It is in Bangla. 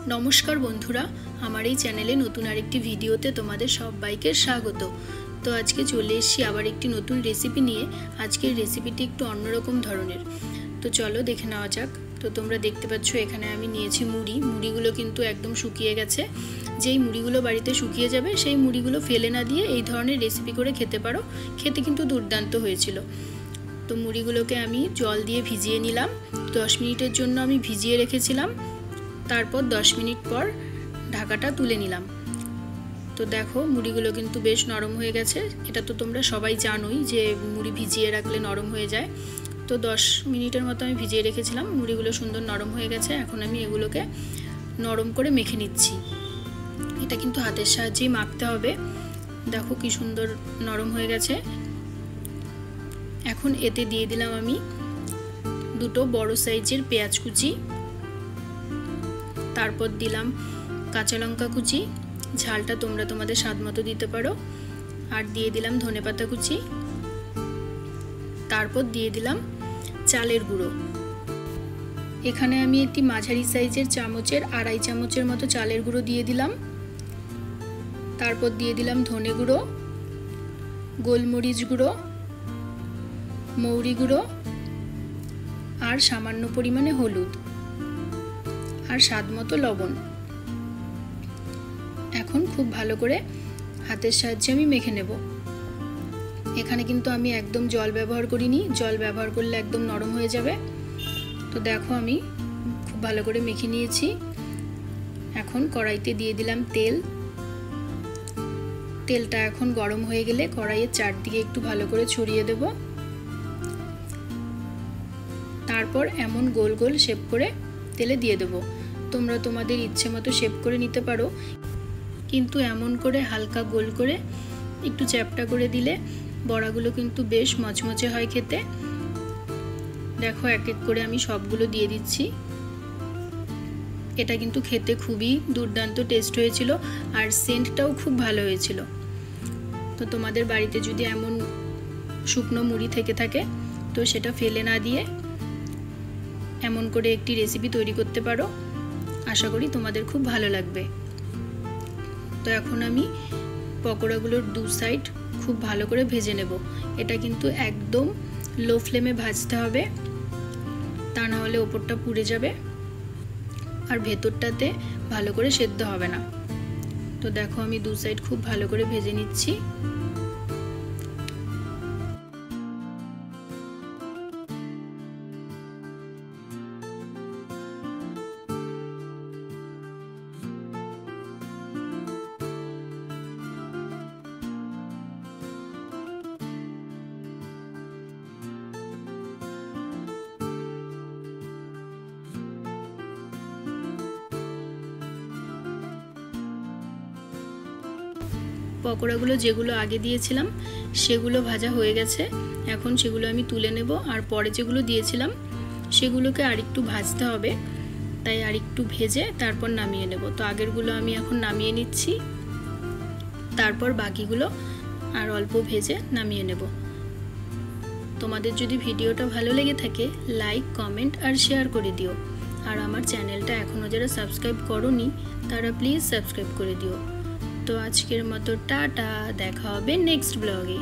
नमस्कार बंधुरा आमार एई चैनेले नतून आरेकटी भिडियोते तोमादेर सबाइके स्वागत। तो आज के चले एसेछि आबार एकटी नतून रेसिपि निये। आजकेर रेसिपिटी एकटु अन्यरकम धरनेर। तो चलो देखे नेওয়া যাক। तो तोमरा देखते पाচ্ছ एखाने आमी निয়েছি मुड़ी। मुड़ीगुलो किन्तु एकदम शुकिये गेছে। যেই মুড়িগুলো বাড়িতে শুকিয়ে যাবে সেই মুড়িগুলো ফেলে না দিয়ে এই ধরনের রেসিপি করে খেতে পারো। খেতে কিন্তু দুর্দান্ত হয়েছিল। তো মুড়িগুলোকে আমি জল দিয়ে ভিজিয়ে নিলাম। 10 মিনিটের জন্য আমি ভিজিয়ে রেখেছিলাম। তারপর 10 মিনিট পর ঢাকাটা তুলে নিলাম। তো দেখো মুড়িগুলো কিন্তু বেশ নরম হয়ে গেছে। এটা তো তোমরা সবাই জানোই যে মুড়ি ভিজিয়ে রাখলে নরম হয়ে যায়। তো 10 মিনিটের মতো আমি ভিজিয়ে রেখেছিলাম। মুড়িগুলো সুন্দর নরম হয়ে গেছে। এখন আমি এগুলোকে নরম করে মেখে নিচ্ছি। এটা কিন্তু হাতের সাহায্যেই মাখতে হবে। দেখো কি সুন্দর নরম হয়ে গেছে। এখন এতে দিয়ে দিলাম আমি দুটো বড় সাইজের পেঁয়াজ কুচি। তারপর দিলাম কাঁচা লঙ্কা কুচি। ঝালটা তোমরা তোমাদের স্বাদ মতো দিতে পারো। আর দিয়ে দিলাম ধনেপাতা কুচি। তারপর দিয়ে দিলাম চালের গুঁড়ো। এখানে আমি একটি মাঝারি সাইজের চামচের 2.5 চামচের মতো চালের গুঁড়ো দিয়ে দিলাম। তারপর দিয়ে দিলাম ধনে গুঁড়ো, গোলমরিচ গুঁড়ো, মৌরি গুঁড়ো আর সামান্য পরিমাণে হলুদ আর স্বাদ মতো লবণ। এখন খুব ভালো করে হাতের সাহায্যে আমি মেখে নেব। এখানে কিন্তু আমি একদম জল ব্যবহার করিনি। জল ব্যবহার করলে একদম নরম হয়ে যাবে। তো দেখো আমি খুব ভালো করে মেখে নিয়েছি। এখন কড়াইতে দিয়ে দিলাম তেল। তেলটা এখন গরম হয়ে গেলে কড়াইয়ের চারদিকে একটু ভালো করে ছড়িয়ে দেব। তারপর এমন গোল গোল শেপ করে তেলে দিয়ে দেব। তোমরা তোমাদের ইচ্ছে মতো শেপ করে নিতে পারো, কিন্তু এমন করে হালকা গোল করে একটু চ্যাপটা করে দিলে বড়াগুলো কিন্তু বেশ মচমচে হয় খেতে। দেখো এক এক করে আমি সবগুলো দিয়ে দিচ্ছি। এটা কিন্তু খেতে খুবই দুর্দান্ত টেস্ট হয়েছিল আর সেন্টটাও খুব ভালো হয়েছিল। তো তোমাদের বাড়িতে যদি এমন শুকনো মুড়ি থেকে থাকে তো সেটা ফেলে না দিয়ে এমন করে একটি রেসিপি তৈরি করতে পারো। আশা করি তোমাদের খুব ভালো লাগবে। তো এখন আমি পকোড়াগুলোর দু সাইড খুব ভালো করে ভেজে নেব। এটা কিন্তু একদম লো ফ্লেমে ভাজতে হবে, তা না হলে ওপরটা পুড়ে যাবে আর ভেতরটাতে ভালো করে সেদ্ধ হবে না। তো দেখো আমি দু সাইড খুব ভালো করে ভেজে নিচ্ছি। পকোড়াগুলো যেগুলো আগে দিয়েছিলাম সেগুলো ভাজা হয়ে গেছে। এখন সেগুলো আমি তুলে নেব। আর পরে যেগুলো দিয়েছিলাম সেগুলোকে আরেকটু ভাজতে হবে, তাই আরেকটু ভেজে তারপর নামিয়ে নেব। তো আগেরগুলো আমি এখন নামিয়ে নিচ্ছি। তারপর বাকিগুলো আর অল্প ভেজে নামিয়ে নেব। তোমাদের যদি ভিডিওটা ভালো লেগে থাকে লাইক, কমেন্ট আর শেয়ার করে দিও। আর আমার চ্যানেলটা এখনও যারা সাবস্ক্রাইব করোনি তারা প্লিজ সাবস্ক্রাইব করে দিও। তো আজকের মতো টাটা, দেখা হবে নেক্সট ব্লগে।